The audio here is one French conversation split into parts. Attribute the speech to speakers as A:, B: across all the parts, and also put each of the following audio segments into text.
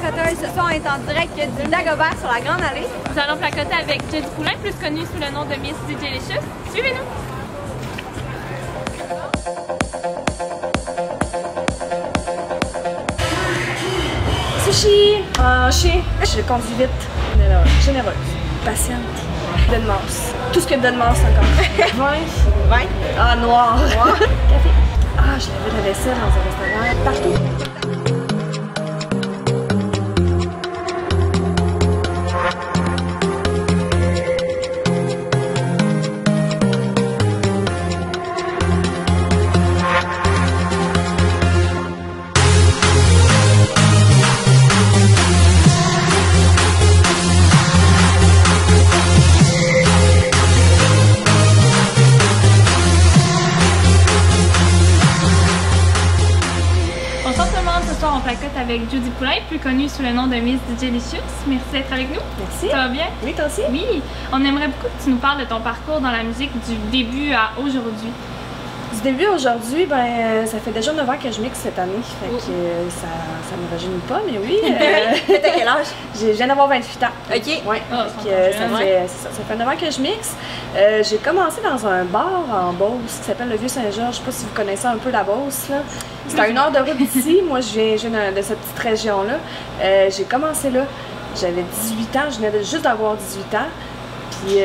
A: placoteuse. Ce soir, on est en direct du Dagobert sur la Grande Allée.
B: Nous allons placoter avec Jody Poulain, plus connue sous le nom de Miss DJ Licious. Suivez-nous!
C: Sushi! En chien. Je conduis vite. Généreuse. Patiente. Denmas. Tout ce que Denmas encore. Vin.
A: Vin.
C: Ah, noir. Café. Ah, je lavais la vaisselle dans un restaurant. Partout.
B: Ce soir, on placote avec Jody Poulain, plus connue sous le nom de Miss DJ Licious. Merci d'être avec nous.
C: Merci.
B: Ça va bien?
C: Oui, toi aussi?
B: Oui. On aimerait beaucoup que tu nous parles de ton parcours dans la musique du début à aujourd'hui.
C: Du début à aujourd'hui, ben, ça fait déjà 9 ans que je mixe cette année. Fait que ça me rajeunit pas, mais oui.
A: T'as quel âge?
C: Je viens d'avoir 28 ans.
A: OK.
C: Ouais.
B: Oh,
C: Ça fait 9 ans que je mixe. J'ai commencé dans un bar en Beauce qui s'appelle le Vieux-Saint-Georges. Je sais pas si vous connaissez un peu la Beauce, là. C'est à 1 heure de route d'ici. Moi, je viens de cette petite région-là. J'ai commencé là. J'avais 18 ans. Je venais juste d'avoir 18 ans. Puis,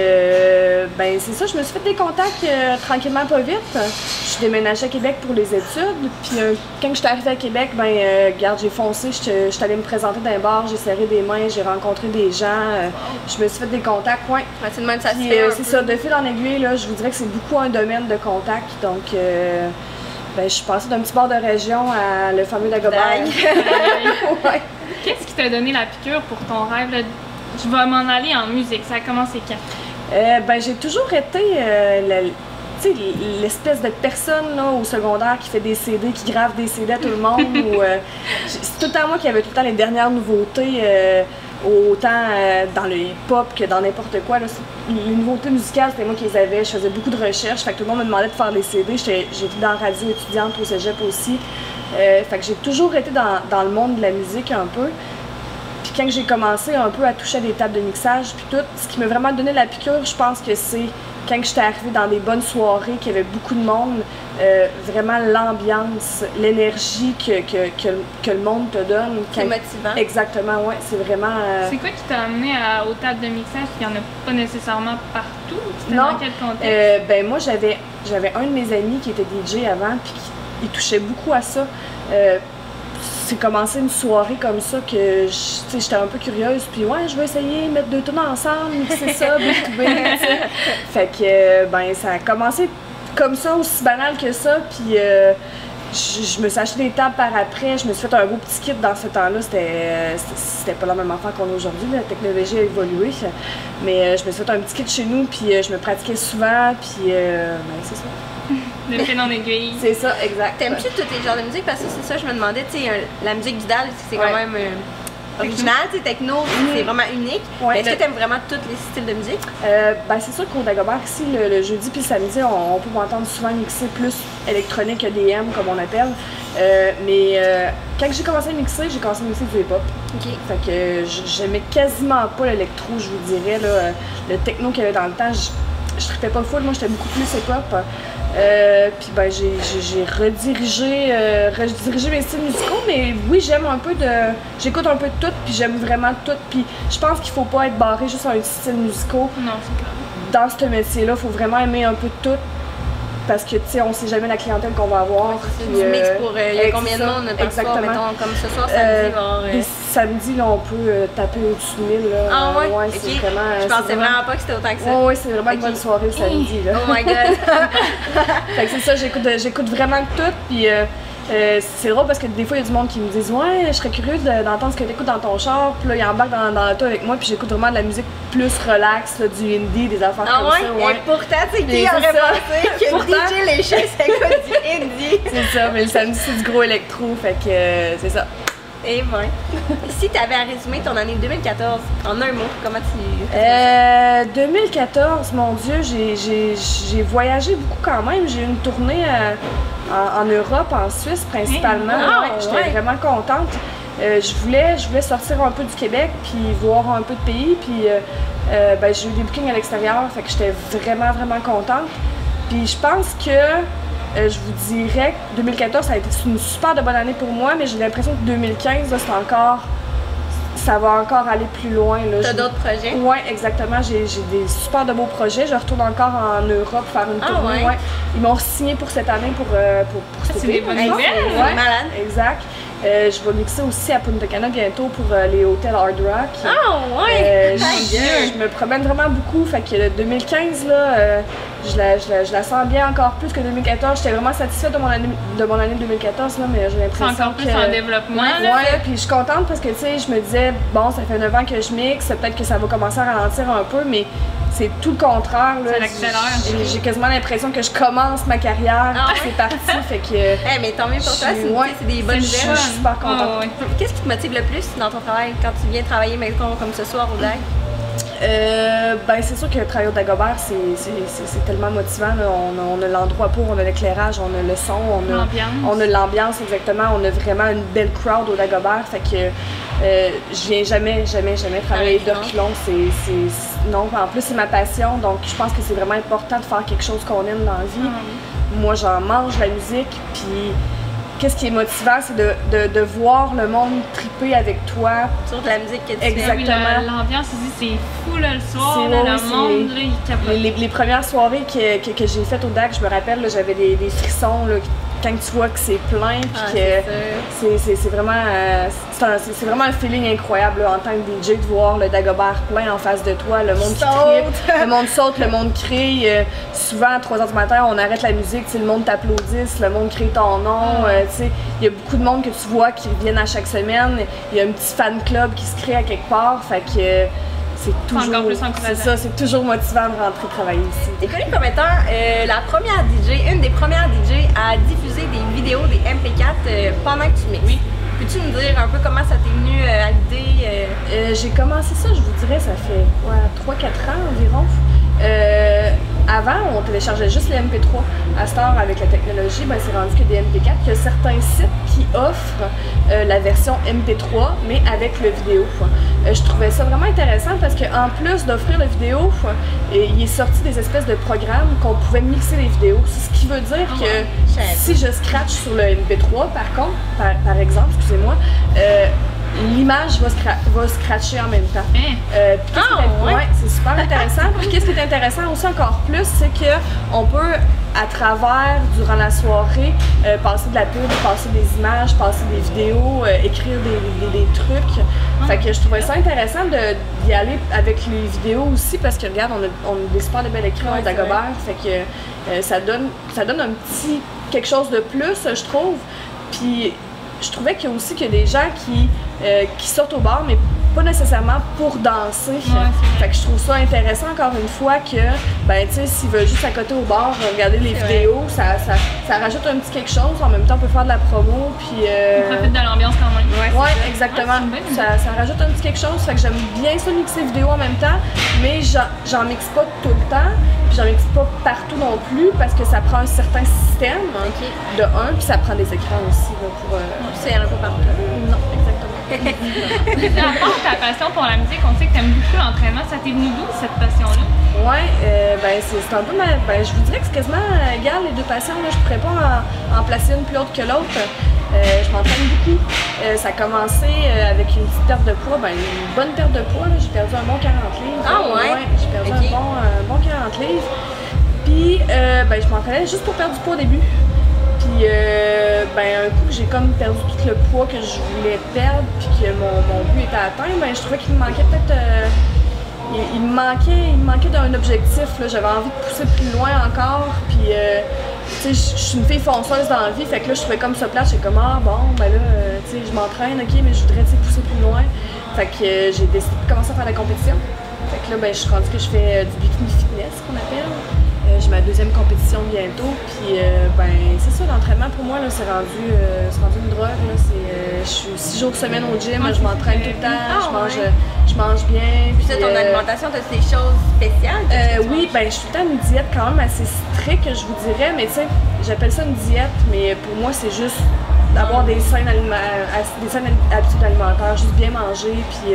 C: ben, c'est ça, je me suis fait des contacts tranquillement, pas vite. Je suis déménagée à Québec pour les études. Puis, quand je suis arrivée à Québec, ben, regarde, j'ai foncé. Je suis allée me présenter dans un bar, j'ai serré des mains, j'ai rencontré des gens. Je me suis fait des contacts, ouais.
A: C'est de même, ça se fait.
C: C'est ça, de fil en aiguille, là, je vous dirais que c'est beaucoup un domaine de contact. Donc, ben, je suis passée d'un petit bar de région à le fameux Dagobert.
B: Ouais. Qu'est-ce qui t'a donné la piqûre pour ton rêve? Là? Je vais m'en aller en musique. Ça a commencé quand? Ben, j'ai toujours été l'espèce de personne là, au secondaire qui fait des CD, qui grave des CD à tout le monde. C'est tout le temps moi qui avait tout le temps les dernières nouveautés, autant dans le hip-hop que dans n'importe quoi. Là. Les nouveautés musicales, c'était moi qui les avais. Je faisais beaucoup de recherches. Fait que tout le monde me demandait de faire des CD. J'étais dans la radio étudiante au cégep aussi. Fait que j'ai toujours été dans le monde de la musique un peu. Puis quand j'ai commencé un peu à toucher à des tables de mixage, puis tout, ce qui m'a vraiment donné la piqûre, je pense que c'est quand j'étais arrivée dans des bonnes soirées, qu'il y avait beaucoup de monde, vraiment l'ambiance, l'énergie que le monde te donne.
A: C'est motivant.
C: Exactement, ouais, c'est vraiment...
B: C'est quoi qui t'a amené aux tables de mixage? Il n'y en a pas nécessairement partout? C'était
C: non,
B: dans quel contexte?
C: Ben moi, j'avais un de mes amis qui était DJ avant, puis il touchait beaucoup à ça. C'est commencé une soirée comme ça que j'étais un peu curieuse, puis ouais, je vais essayer de mettre 2 tunes ensemble, mixer ça, B2B, t'sais. Fait que, ben, ça a commencé comme ça, aussi banal que ça, puis je me suis acheté des tables par après, je me suis fait un beau petit kit dans ce temps-là, c'était pas la même affaire qu'on a aujourd'hui, la technologie a évolué, mais je me suis fait un petit kit chez nous, puis je me pratiquais souvent, puis ben, c'est ça.
B: De fil en aiguille.
C: C'est ça, exact.
A: T'aimes-tu tous les genres de musique? Parce que c'est ça, je me demandais, tu sais, la musique d'Idal, c'est quand même original, tu sais, techno, c'est vraiment unique.
C: Ouais,
A: est-ce que t'aimes vraiment tous les styles de musique?
C: Ben, c'est sûr qu'au Dagobert, ici, le jeudi puis le samedi, on peut m'entendre souvent mixer plus électronique que DM, comme on appelle. Mais quand j'ai commencé à mixer du hip-hop.
A: OK.
C: Fait que j'aimais quasiment pas l'électro, je vous dirais. Là, le techno qu'il y avait dans le temps, je trippais pas full, moi j'étais beaucoup plus hip-hop. Puis ben j'ai redirigé mes styles musicaux, mais oui, j'écoute un peu de tout, puis j'aime vraiment tout, puis je pense qu'il faut pas être barré juste sur un style musical.
B: Non, c'est clair.
C: Dans ce métier-là, il faut vraiment aimer un peu de tout, parce que tu sais, on sait jamais la clientèle qu'on va avoir.
A: C'est du mix pour il y a combien de monde par soir, mettons, comme ce soir, samedi,
C: samedi, là, on peut taper au-dessus de 1000. Là.
A: Ah ouais?
C: Ouais,
A: okay.
C: C'est vraiment...
A: Je pensais vraiment pas que c'était autant que ça.
C: Oui, c'est vraiment une bonne soirée le samedi. Là.
A: Oh my god!
C: Fait que c'est ça, j'écoute vraiment tout, puis c'est drôle parce que des fois, il y a du monde qui me disent « Ouais, je serais curieuse d'entendre ce que tu écoutes dans ton char. » Puis là, ils embarquent dans l'auto avec moi, puis j'écoute vraiment de la musique plus relax, là, du indie, des affaires comme ça.
A: Ouais. Et pourtant, tu sais, qui aurait pensé que DJ Licious écoute du indie?
C: C'est ça, mais le samedi, c'est du gros électro, fait que c'est ça.
A: Et ben, si tu avais à résumer ton année 2014 en un mot, comment tu...
C: 2014, mon Dieu, j'ai voyagé beaucoup quand même. J'ai eu une tournée en Europe, en Suisse principalement. J'étais vraiment contente.
B: je voulais sortir un peu du Québec, puis voir un peu de pays, puis j'ai eu des bookings à l'extérieur, fait que j'étais vraiment, vraiment contente. Puis je pense que, je vous dirais que 2014, ça a été une super de bonne année pour moi, mais j'ai l'impression que 2015, là, ça va encore aller plus loin.
A: T'as d'autres projets?
B: Oui, exactement. J'ai des super de beaux projets. Je retourne encore en Europe faire une tournée. Ouais. Ils m'ont signé pour cette année pour cet été.
A: C'est des bonnes nouvelles.
B: Ouais, malade. Exact. Je vais mixer aussi à Punta Cana bientôt pour les hôtels Hard Rock.
A: Ah ouais!
B: Je me promène vraiment beaucoup. Fait que 2015, là, je la sens bien encore plus que 2014. J'étais vraiment satisfaite de mon année 2014, là, mais j'ai l'impression que...
D: C'est encore plus en développement.
B: Ouais, puis je suis contente parce que, tu sais, je me disais, bon, ça fait 9 ans que je mixe, peut-être que ça va commencer à ralentir un peu, mais c'est tout le contraire. J'ai quasiment l'impression que je commence ma carrière, c'est parti, fait que...
A: Hey, mais tant mieux pour toi, c'est des bonnes nouvelles.
B: Je suis super contente.
A: Qu'est-ce qui te motive le plus dans ton travail quand tu viens travailler, mettons, comme ce soir au DAG?
B: C'est sûr que travailler au Dagobert, c'est tellement motivant. Là. On a l'endroit pour, on a l'éclairage, on a le son, on a l'ambiance exactement. On a vraiment une belle crowd au Dagobert. Fait que je viens jamais travailler de reculons. Non, en plus c'est ma passion, donc je pense que c'est vraiment important de faire quelque chose qu'on aime dans la vie. Moi, j'en mange la musique, puis qu'est-ce qui est motivant, c'est de voir le monde triper avec toi.
A: Sur de la musique que tu
D: fais.
B: Exactement.
D: Oui, l'ambiance ici, c'est fou là, le soir, là, le monde, là, il capote.
B: Les premières soirées que j'ai faites au DAC, je me rappelle, j'avais des frissons là, quand tu vois que c'est plein, puis que c'est vraiment un feeling incroyable là, en tant que DJ de voir le Dagobert plein en face de toi, le monde qui tripe, le monde saute, le monde crie. Souvent à 3h du matin, on arrête la musique, le monde t'applaudisse, le monde crie ton nom. Il y a beaucoup de monde que tu vois qui viennent à chaque semaine. Il y a un petit fan club qui se crée à quelque part, fait que c'est toujours, c'est toujours motivant de rentrer travailler ici.
A: T'es connue comme étant une des premières DJ à diffuser des vidéos, des MP4 pendant que tu mixes. Oui. Peux-tu nous dire un peu comment ça t'est venu à l'idée?
B: J'ai commencé ça, je vous dirais, ça fait 3-4 ans environ. Avant, on téléchargeait juste les MP3. À cette heure, avec la technologie, c'est rendu que des MP4. Il y a certains sites qui offrent la version MP3, mais avec le vidéo. Je trouvais ça vraiment intéressant parce qu'en plus d'offrir le vidéo, il est sorti des espèces de programmes qu'on pouvait mixer les vidéos. Ce qui veut dire que si je scratch sur le MP3, par exemple, excusez-moi, l'image va scratcher en même temps. C'est super intéressant. Puis qu'est-ce qui est intéressant aussi encore plus, c'est qu'on peut, à travers, durant la soirée, passer de la pub, passer des images, passer des vidéos, écrire des trucs. Fait que je trouvais ça intéressant d'y aller avec les vidéos aussi parce que regarde, on a des super de belles écrans au Dagobert. Fait que ça donne un petit quelque chose de plus, je trouve. Puis je trouvais qu'il y a aussi des gens qui sortent au bar, mais pas nécessairement pour danser. Fait que je trouve ça intéressant encore une fois que, tu sais, s'ils veulent juste à côté au bar regarder les vidéos, ça rajoute un petit quelque chose. En même temps, on peut faire de la promo, puis...
D: On profite de l'ambiance quand même.
B: Ouais, exactement. Ça rajoute un petit quelque chose. Fait que j'aime bien ça mixer vidéo en même temps, mais j'en mixe pas tout le temps. Puis j'en mixe pas partout non plus parce que ça prend un certain système de puis ça prend des écrans aussi là, pour...
A: C'est un peu partout.
B: Non, exactement.
D: À part ta passion pour la musique, on sait que tu aimes beaucoup l'entraînement. Ça t'est venu d'où cette passion-là?
B: Ouais, c'est un peu je vous dirais que c'est quasiment égal les deux passions. Là. Je pourrais pas en placer une plus haute que l'autre. Je m'entraîne beaucoup. Ça a commencé avec une petite perte de poids, une bonne perte de poids. J'ai perdu un bon 40 livres.
A: Ah ouais?
B: J'ai perdu un bon 40 livres. Puis je m'entraînais juste pour perdre du poids au début. Puis un coup que j'ai comme perdu tout le poids que je voulais perdre puis que mon but était atteint, je trouvais qu'il me manquait peut-être il me manquait d'un objectif. J'avais envie de pousser plus loin encore. Puis tu sais, je suis une fille fonceuse dans la vie, fait que là je trouvais comme ça plate, j'étais comme tu sais, je m'entraîne, ok, mais je voudrais pousser plus loin. Fait que j'ai décidé de commencer à faire la compétition. Fait que là je suis rendue que je fais du bikini fitness qu'on appelle. J'ai ma deuxième compétition bientôt, puis c'est ça, l'entraînement pour moi, c'est rendu une drogue. Je suis 6 jours semaine au gym, je m'entraîne tout le temps, je mange bien.
A: Puis ton alimentation, tu as des choses spéciales?
B: Oui, je suis tout le temps une diète quand même assez stricte, je vous dirais, mais tu sais, j'appelle ça une diète, mais pour moi c'est juste d'avoir des saines habitudes alimentaires, juste bien manger, puis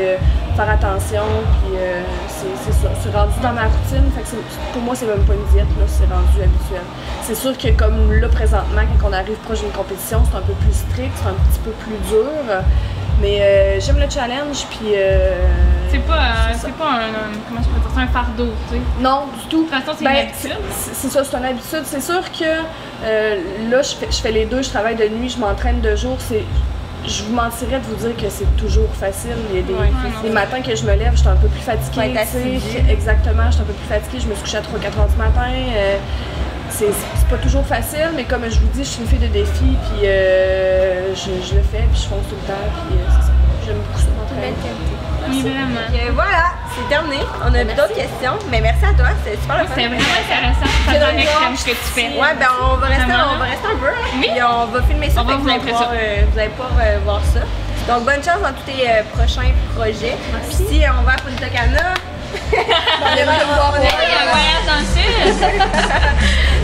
B: faire attention, puis c'est ça. C'est rendu dans ma routine, fait que pour moi, c'est même pas une diète, là, c'est rendu habituel. C'est sûr que comme là, présentement, quand on arrive proche d'une compétition, c'est un peu plus strict, c'est un petit peu plus dur, mais j'aime le challenge, puis...
D: c'est pas comment je peux dire ça, un fardeau, tu sais?
B: Non, du tout.
D: De toute façon, c'est une habitude.
B: C'est ça, c'est une habitude. C'est sûr que là, je fais les deux, je travaille de nuit, je m'entraîne de jour. Je vous mentirais de vous dire que c'est toujours facile. Il y a des matins que je me lève, je suis un peu plus fatiguée. Exactement, je suis un peu plus fatiguée. Je me suis couchée à 3-4 heures du matin. C'est pas toujours facile, mais comme je vous dis, je suis une fille de défi, puis je le fais, puis je fonce tout le temps, puis c'est ça. J'aime beaucoup ça m'entraîner.
D: Oui, vraiment.
A: Voilà, c'est terminé. On a d'autres questions, mais merci à toi, c'est super le fun.
D: C'est vraiment intéressant de faire l'extrême ce que tu fais.
A: Ouais, ben on va rester un peu, hein, puis on va filmer ça, vous allez pas voir ça. Donc bonne chance dans tous tes prochains projets. Puis si on va à Punta Cana,
D: on va voir un voyage dans le sud.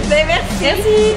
A: Ben merci.